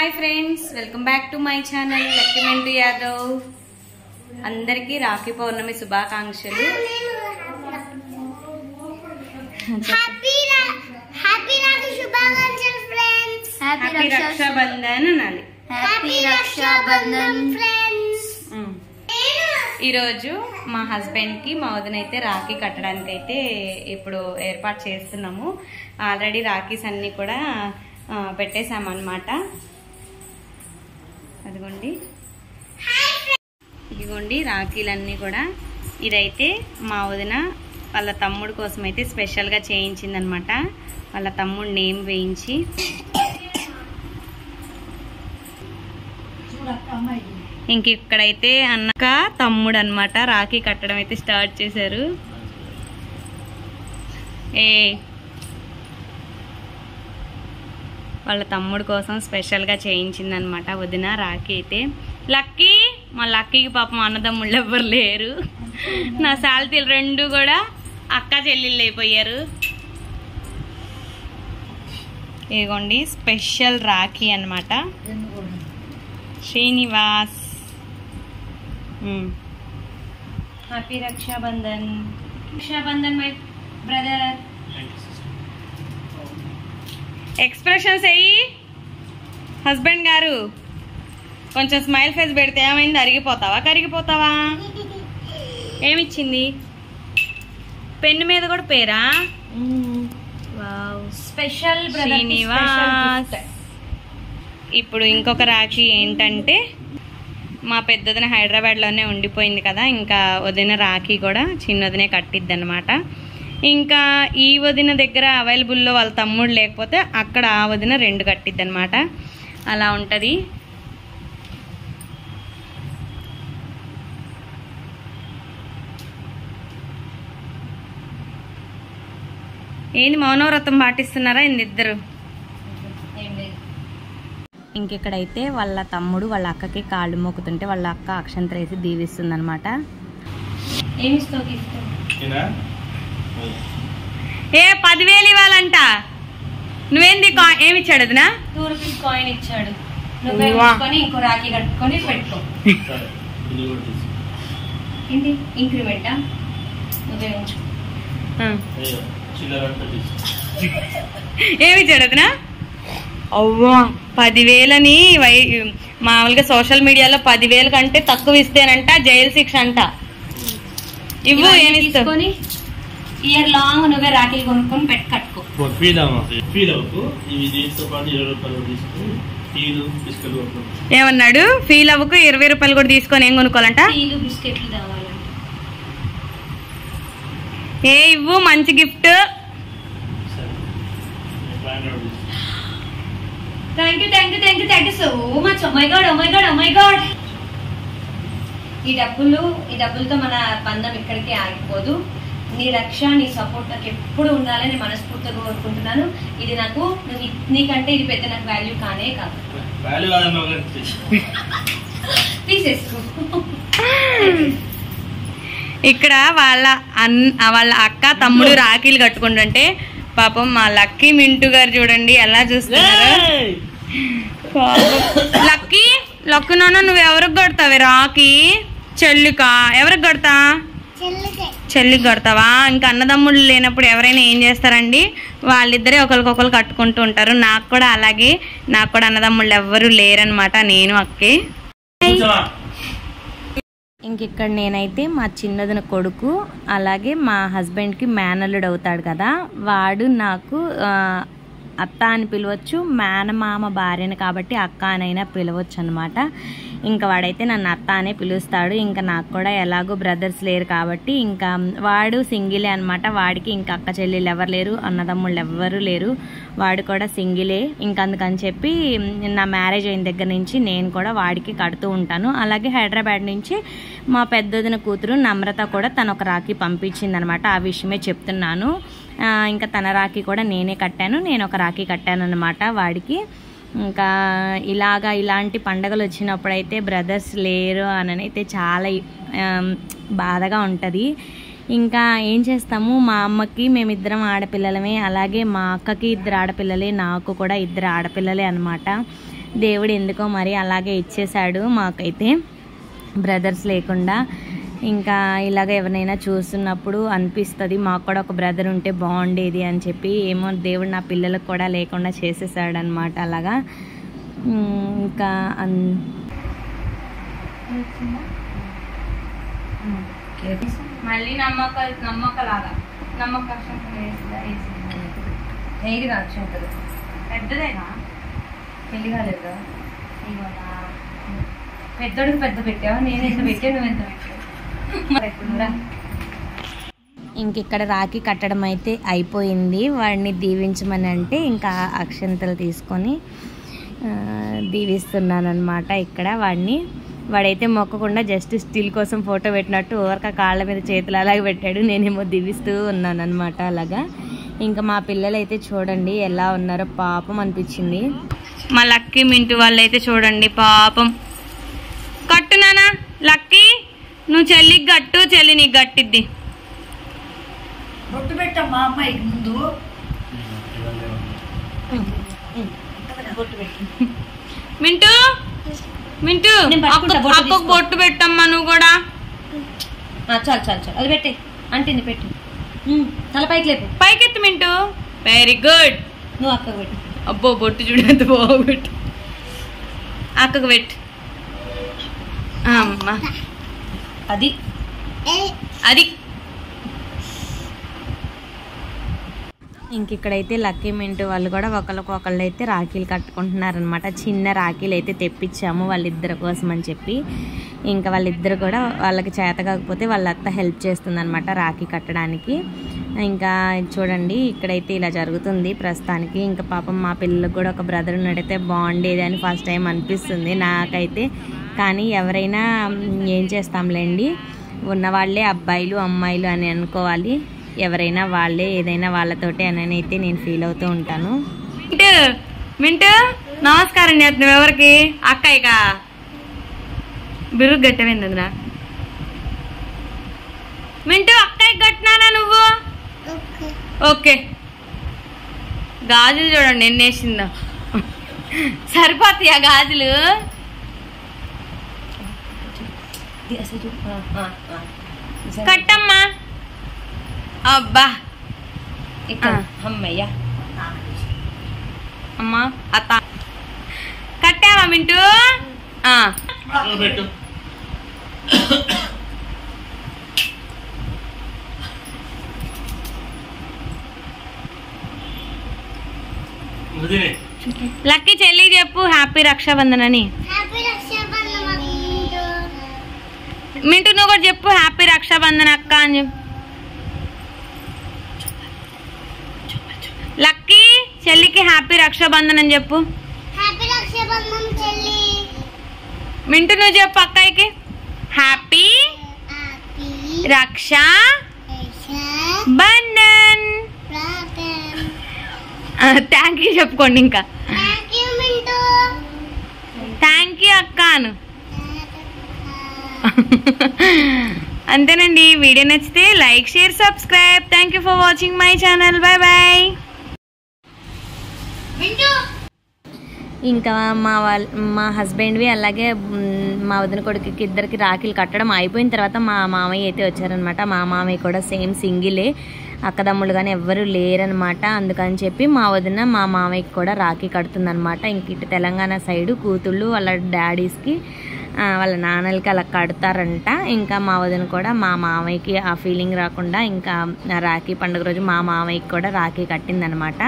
Hi friends, welcome back to my channel lucky Mentu Yadav. అందరికీ రాఖీ పౌర్ణమి శుభాకాంక్షలు. Happy Rakshabandhan అనాలి. ఈరోజు మా హస్బెండ్ కి మా వదిన అయితే రాఖీ కట్టడానికి అయితే ఇప్పుడు ఏర్పాటు చేస్తున్నాము. ఆల్రెడీ రాఖీస్ అన్ని కూడా పెట్టేసామన్నమాట. అదిగోండి, ఇదిగోండి రాఖీలన్నీ కూడా. ఇదైతే మా వదిన వాళ్ళ తమ్ముడు కోసం అయితే స్పెషల్గా చేయించిందనమాట. వాళ్ళ తమ్ముడు నేమ్ వేయించి. ఇంక ఇక్కడైతే అన్నక తమ్ముడు అనమాట రాఖీ కట్టడం అయితే స్టార్ట్ చేశారు. వాళ్ళ తమ్ముడు కోసం స్పెషల్గా చేయించిందనమాట వదిన రాఖీ అయితే. లక్కీ, మా లక్కీకి పాపం అన్నదమ్ముళ్ళు ఎవ్వరు లేరు. నా సాల్తీలు రెండు కూడా అక్క చెల్లెళ్ళు అయిపోయారు. ఇదిగోండి స్పెషల్ రాఖీ అనమాట. Srinivas, happy Rakshabandhan. Rakshabandhan my brother. Expressions అయ్యి హస్బెండ్ గారు కొంచెం స్మైల్ ఫేస్ పెడితే ఏమైంది? అరిగిపోతావా కరిగిపోతావా? ఏమిచ్చింది? పెన్ను మీద కూడా పేరా? స్పెషల్ శ్రీనివాస్. ఇప్పుడు ఇంకొక రాఖీ ఏంటంటే, మా పెద్దదిన హైదరాబాద్లోనే ఉండిపోయింది కదా, ఇంకా వదిన రాఖీ కూడా చిన్న వదినే కట్టిద్ది అనమాట. ఇంకా ఈ వదిన దగ్గర అవైలబుల్లో వాళ్ళ తమ్ముడు లేకపోతే అక్కడ ఆ వదిన రెండు కట్టిద్ది అనమాట. అలా ఉంటుంది. ఏంది మౌనవ్రతం పాటిస్తున్నారా ఇందిద్దరు? ఇంకెక్కడైతే వాళ్ళ తమ్ముడు వాళ్ళ అక్కకి కాళ్ళు మొక్కుతుంటే వాళ్ళ అక్క అక్షంతలు వేసి దీవిస్తుంది అనమాట. ఏ 10,000 ఇవ్వాలంట. నువ్వేంది ఏమిచ్చాడు? అదినా 2 రూపీస్ కాయిన్ ఇచ్చాడు. ఇంకో రాఖీ కట్టుకొని పెట్టుకో. ఏంటి ఇంక్రిమెంటా? ఏమిచ్చాడు అదినా? అవ్వా 10,000అని మామూలుగా సోషల్ మీడియాలో 10,000 కంటే తక్కువ ఇస్తేనంట జైలు శిక్ష అంట. ఇవ్వు. ఏమిస్తావు? ఇయర్ లాంగ్ నువ్వే రాఖీలు కొనుక్కొని పెట్టి కట్టుకో. ఏమన్నాడు? ఫీల్ అవ్వకు, 20 రూపాయలు కూడా తీసుకొని ఏం కొనుక్కోవాలంట? బిస్కెట్లు కావాలంట. ఏ ఇవ్వు, మంచి gift. Thank you so much. Oh my god. ఈ డబ్బులతో మన బంధం ఇక్కడికి ఆగిపోదు. నీ రక్ష, నీ సపోర్ట్ నాకు ఎప్పుడు ఉండాలని మనస్ఫూర్తిగా కోరుకుంటున్నాను. ఇది నాకు నీకంటే ఇది పెద్ద నాకు వాల్యూ కానే కాదు. తీసేసుకో. ఇక్కడ వాళ్ళ అక్క తమ్ముడు రాఖీలు కట్టుకుంటుంటే పాపం మా లక్కీ మింటూ గారు చూడండి ఎలా చూస్తున్నారు. లక్కీ నాన్న, నువ్వు ఎవరికి కడతావే రాఖీ? చెల్లికా? ఎవరికి కడతా? చెల్లికి కడతావా? ఇంకా అన్నదమ్ముళ్ళు లేనప్పుడు ఎవరైనా ఏం చేస్తారండి, వాళ్ళిద్దరే ఒకరికొకరు కట్టుకుంటూ ఉంటారు. నాకు కూడా అలాగే. నాకు కూడా అన్నదమ్ముళ్ళు ఎవ్వరూ లేరనమాట, నేను అక్కే. ఇంకిక్కడ నేనైతే మా చిన్నదిన కొడుకు, అలాగే మా హస్బెండ్కి మేనల్లుడు అవుతాడు కదా, వాడు నాకు అత్త అని పిలవచ్చు, మేనమామ భార్యను కాబట్టి అక్క అనైనా పిలవచ్చు అనమాట. ఇంకా వాడైతే నన్ను అత్త అనే పిలుస్తాడు. ఇంకా నాకు కూడా ఎలాగో బ్రదర్స్ లేరు కాబట్టి ఇంకా వాడు సింగిలే అనమాట. వాడికి ఇంకా అక్క చెల్లెళ్ళు ఎవరు లేరు, అన్నదమ్ముళ్ళు ఎవ్వరూ లేరు. వాడు కూడా సింగిలే. ఇంకా అందుకని చెప్పి నా మ్యారేజ్ అయిన దగ్గర నుంచి నేను కూడా వాడికి కడుతూ ఉంటాను. అలాగే హైదరాబాద్ నుంచి మా పెద్దదిన కూతురు నమ్రత కూడా తను ఒక రాఖీ పంపించింది అనమాట. ఆ విషయమే చెప్తున్నాను. ఇంకా తన రాఖీ కూడా నేనే కట్టాను, నేను ఒక రాఖీ కట్టాను అనమాట వాడికి. ఇంకా ఇలాంటి పండగలు వచ్చినప్పుడైతే బ్రదర్స్ లేరు అని అయితే చాలా బాధగా ఉంటుంది. ఇంకా ఏం చేస్తాము, మా అమ్మకి మేమిద్దరం ఆడపిల్లలమే, అలాగే మా అక్కకి 2 ఆడపిల్లలే, నాకు కూడా 2 ఆడపిల్లలే అనమాట. దేవుడు ఎందుకో మరి అలాగే ఇచ్చేశాడు మాకైతే, బ్రదర్స్ లేకుండా. ఇంకా ఇలాగ ఎవరినైనా చూస్తున్నప్పుడు అనిపిస్తుంది మాకు కూడా ఒక బ్రదర్ ఉంటే బాగుండేది అని చెప్పి. ఏమో దేవుడు నా పిల్లలకు కూడా లేకుండా చేసేసాడు అనమాట అలాగా. ఇంకా మళ్ళీ నమ్మకలాగా ఏది కాదు పెద్దదేనా పెళ్లి కాలేదు పెద్దోడికి పెద్ద పెట్టావా? నేను ఎంత పెట్టాను, నువ్వు ఎంత పెట్టావు? ఇంక ఇక్కడ రాఖీ కట్టడం అయితే అయిపోయింది. వాడిని దీవించమని అంటే ఇంకా అక్షంతలు తీసుకొని దీవిస్తున్నాను అనమాట. ఇక్కడ వాడైతే మొక్కకుండా జస్ట్ స్టిల్ కోసం ఫోటో పెట్టినట్టు ఓరక కాళ్ళ మీద చేతులు అలాగే పెట్టాడు. నేనేమో దీవిస్తూ ఉన్నాను అనమాట అలాగా. ఇంకా మా పిల్లలు అయితే చూడండి ఎలా ఉన్నారో, పాపం అనిపించింది. మా లక్కీ మింటూ వాళ్ళు అయితే చూడండి పాపం. కట్టునానా లక్కీ, నువ్వు చెల్లికి గట్టు, చెల్లి నీకు గట్టిద్ది. బొట్టు పెట్టమ్మా అమ్మాయికి ముందు. మింటూ మింటూ అక్కకు బొట్టు పెట్టమ్మా నువ్వు కూడా. చాలు చాలు చాలు, అది పెట్టే అంటింది పెట్టు. తలపైకి లేపు, పైకెత్తు మింటూ. Very good. నువ్వు అక్కకు పెట్టు. అబ్బో బొట్టు చూడు ఎంత బాగుపెట్టు. అక్కకు పెట్టు. అమ్మా అది అది. ఇంక ఇక్కడైతే లక్కీ మింటూ వాళ్ళు కూడా ఒకళ్ళు అయితే రాఖీలు కట్టుకుంటున్నారనమాట. చిన్న రాఖీలు అయితే తెప్పించాము వాళ్ళిద్దరి కోసం అని చెప్పి. ఇంకా వాళ్ళిద్దరు కూడా వాళ్ళకి చేత కాకపోతే వాళ్ళ అత్త హెల్ప్ చేస్తుందన్నమాట రాఖీ కట్టడానికి. ఇంకా చూడండి ఇక్కడైతే ఇలా జరుగుతుంది ప్రస్తుతానికి. ఇంకా పాపం మా పిల్లలకు కూడా ఒక బ్రదర్ ఉన్నట్టయితే బాగుండేది అని ఫస్ట్ టైం అనిపిస్తుంది నాకైతే. కానీ ఎవరైనా ఏం చేస్తాంలేండి, ఉన్నవాళ్ళే అబ్బాయిలు అమ్మాయిలు అని అనుకోవాలి. ఎవరైనా వాళ్ళే, ఏదైనా వాళ్ళతోటే అని అయితే నేను ఫీల్ అవుతూ ఉంటాను. మింటూ నమస్కారం చేస్తున్నావు ఎవరికి? అక్కయ్యకా? బిరుగు గట్టమైందిరా మింటూ. అక్కయ్య గట్టినానా నువ్వు? ఓకే. గాజులు చూడండి ఎన్ని వేసిందో. సరిపోతాయా గాజులు? కట్టమ్మా. అబ్బా అమ్మయ్యా అమ్మా అత్త కట్టావా మింటూ? లక్కీ చెల్లికి చెప్పు హ్యాపీ రక్షాబంధన్ అని. మింటూ నువ్వు కూడా చెప్పు హ్యాపీ రక్షాబంధన్ అక్క అని చెప్పు. లక్కీ చెల్లికి హ్యాపీ రక్షాబంధన్ అని చెప్పు. మింటూ నువ్వు చెప్పు అక్కయ్యకి happy Raksha Bandhan. Thank you చెప్పుకోండి. ఇంకా థ్యాంక్ యూ అక్కాను. అంతేనండి. వీడియో నచ్చితే like share subscribe. Thank you for watching my channel. Bye bye. ఇంకా మా హస్బెండ్వి అలాగే మా వదిన కొడుకుకి ఇద్దరికి రాఖీలు కట్టడం అయిపోయిన తర్వాత మా మామయ్య అయితే వచ్చారనమాట. మా మామయ్య కూడా సేమ్ సింగిలే, అక్కదమ్ముళ్ళు కానీ ఎవ్వరూ లేరనమాట. అందుకని చెప్పి మా వదిన మా మామయ్యకి కూడా రాఖీ కడుతుందనమాట. ఇంక ఇటు తెలంగాణ సైడు కూతుళ్ళు వాళ్ళ డాడీస్కి వాళ్ళ నాన్నలకి అలా కడతారంట. ఇంకా మా వదిన కూడా మా మామయ్యకి ఆ ఫీలింగ్ రాకుండా ఇంకా రాఖీ పండుగ రోజు మా మామయ్యకి కూడా రాఖీ కట్టిందనమాట.